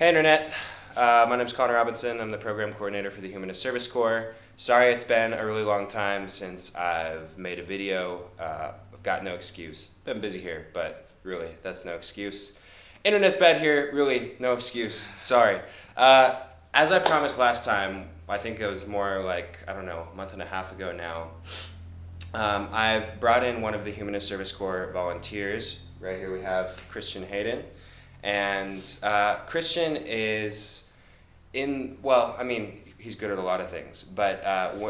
Hey Internet, my name's Conor. I'm the program coordinator for the Humanist Service Corps. Sorry it's been a really long time since I've made a video. I've got no excuse. Been busy here, but really, that's no excuse. Internet's bad here, really, no excuse. Sorry. As I promised last time, I think it was more like, I don't know, a month and a half ago now, I've brought in one of the Humanist Service Corps volunteers. Right here we have Christian Hayden. And Christian is he's good at a lot of things, but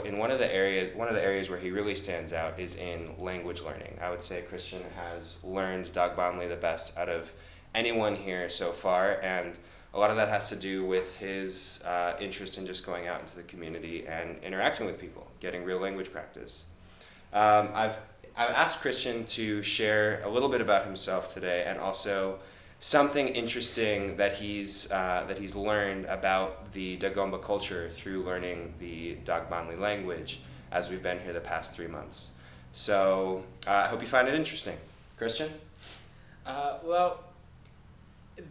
in one of the areas where he really stands out is in language learning. I would say Christian has learned Dagbanli the best out of anyone here so far, and a lot of that has to do with his interest in just going out into the community and interacting with people, getting real language practice. I've asked Christian to share a little bit about himself today, and also something interesting that he's learned about the Dagomba culture through learning the Dagbanli language as we've been here the past 3 months. So I hope you find it interesting. Christian? Well,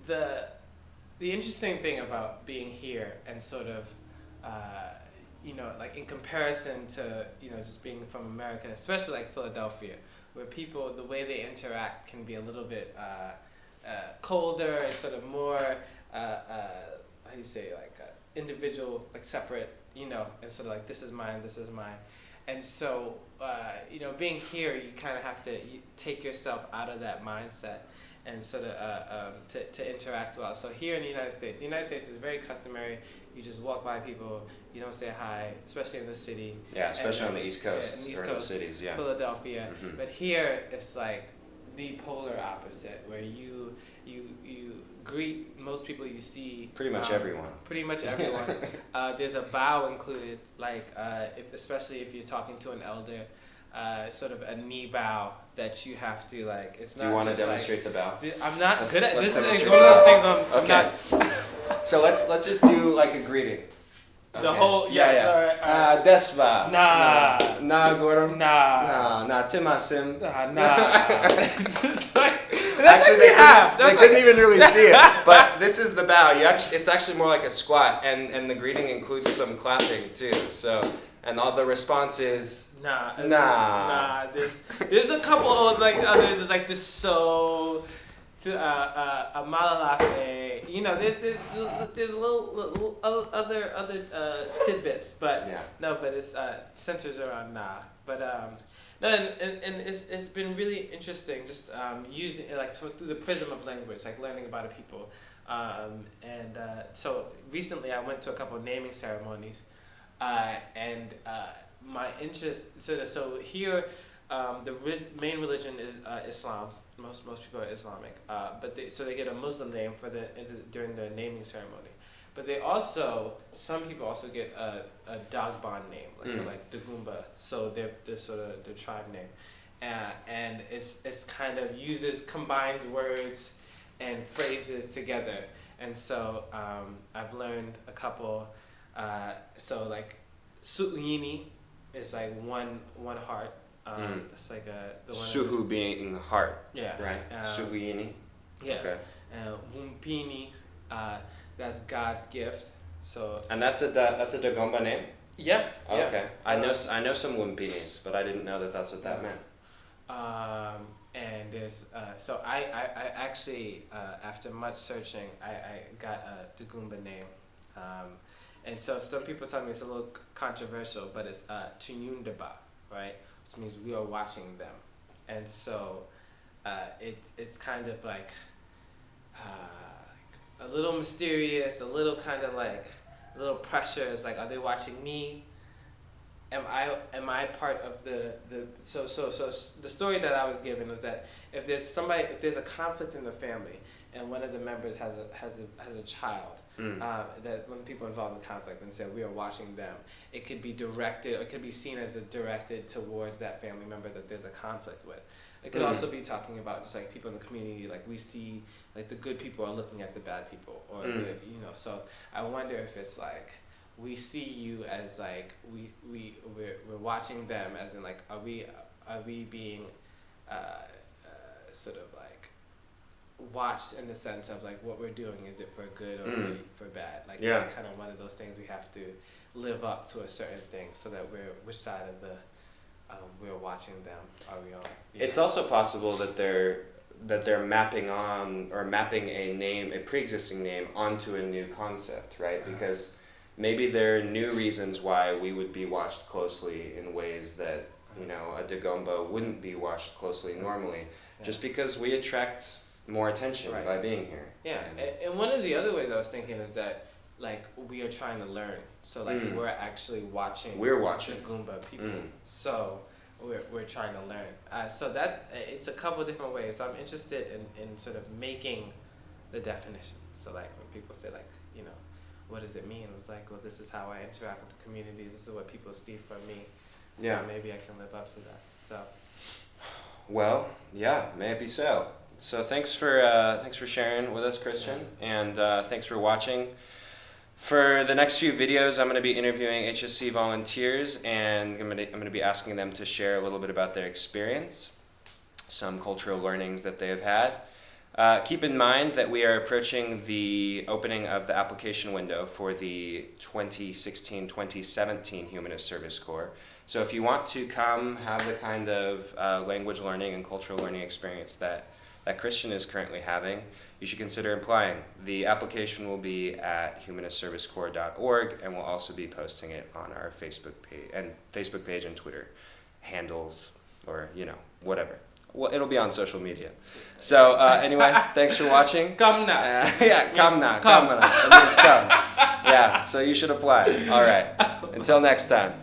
the interesting thing about being here and sort of, like in comparison to, just being from America, especially like Philadelphia, where people, the way they interact can be a little bit colder and sort of more, how do you say, individual, like separate, and sort of like this is mine. And so, being here, you kind of have to take yourself out of that mindset and sort of to interact well. So here in the United States is very customary. You just walk by people, you don't say hi, especially in the city. Yeah, especially on the East Coast, in the East or in the Coast, cities, yeah. Philadelphia. Mm-hmm. But here, it's like the polar opposite, where you greet most people you see. Pretty much everyone. Pretty much everyone. There's a bow included, especially if you're talking to an elder, sort of a knee bow that you have to like. It's not. Do you want to just demonstrate the bow? I'm not good at this. Let's Is one of those things I'm Okay. not. So let's just do like a greeting. The whole yeah. Desva. Nah. Nah, Gordon. Nah. Timasim. Nah. It's just like. Actually, they couldn't even really see it. But this is the bow. It's actually more like a squat, and the greeting includes some clapping too. So, and all the response is nah. There's a couple of like others. It's like this so to a malalafe. There's little other tidbits, but yeah. No, but it's centers around nah. But no, and it's been really interesting just using it like through the prism of language, like learning about a people. So recently I went to a couple of naming ceremonies, and my interest. So here, main religion is Islam. Most people are Islamic, but they get a Muslim name during the naming ceremony. But some people also get a Dagban name, like Dagomba. So they're sort of their tribe name, and it's kind of combines words and phrases together. And so I've learned a couple. So like Su'uyini is like one heart. That's like the one. Suhu being heart. Yeah. Right. Su'uyini. Yeah. Okay. Wumpini. That's God's gift. So. And that's a Dagomba name. Yeah. Oh, okay. I know some Wimpinis, but I didn't know that that's what that meant. And there's so I actually after much searching I got a Dagomba name, and so some people tell me it's a little controversial, but it's Tunyundaba, right, which means we are watching them, and so it's kind of like. A little mysterious, a little kind of like, a little pressure. It's like, are they watching me? Am I part of the so the story that I was given was that if there's a conflict in the family and one of the members has a child, that when people involved in conflict and say we are watching them, it could be directed, or it could be seen as directed towards that family member that there's a conflict with. It could also be talking about just like people in the community, like we see like the good people are looking at the bad people, or so I wonder if it's like we see you as like we're watching them as in like are we being sort of like watched in the sense of like what we're doing, is it for good or for bad? Like Yeah. kind of one of those things we have to live up to a certain thing so that we're which side of the we're watching them are we on? Yeah. It's also possible that they're mapping on or mapping a pre-existing name onto a new concept, right? Because maybe there are new reasons why we would be watched closely in ways that a Dagomba wouldn't be watched closely normally, just because we attract more attention by being here. Yeah, and one of the other ways I was thinking is that like we are trying to learn, so like we're actually watching. We're watching Dagomba people, so we're trying to learn. So it's a couple different ways. So I'm interested in sort of making the definition. So like when people say like what does it mean? It was like, well, this is how I interact with the community. This is what people see from me. So maybe I can live up to that. So. Well, yeah, may it be so. So thanks for sharing with us, Christian, and thanks for watching. For the next few videos, I'm going to be interviewing HSC volunteers, and I'm going to be asking them to share a little bit about their experience, some cultural learnings that they have had. Keep in mind that we are approaching the opening of the application window for the 2016-2017 Humanist Service Corps. So if you want to come have the kind of language learning and cultural learning experience that Christian is currently having, you should consider applying. The application will be at humanistservicecorps.org, and we'll also be posting it on our Facebook page and Twitter handles, or whatever. Well, it'll be on social media. So anyway, thanks for watching. Come now. Yeah, come now. Come. It means come. Yeah, so you should apply. All right. Until next time.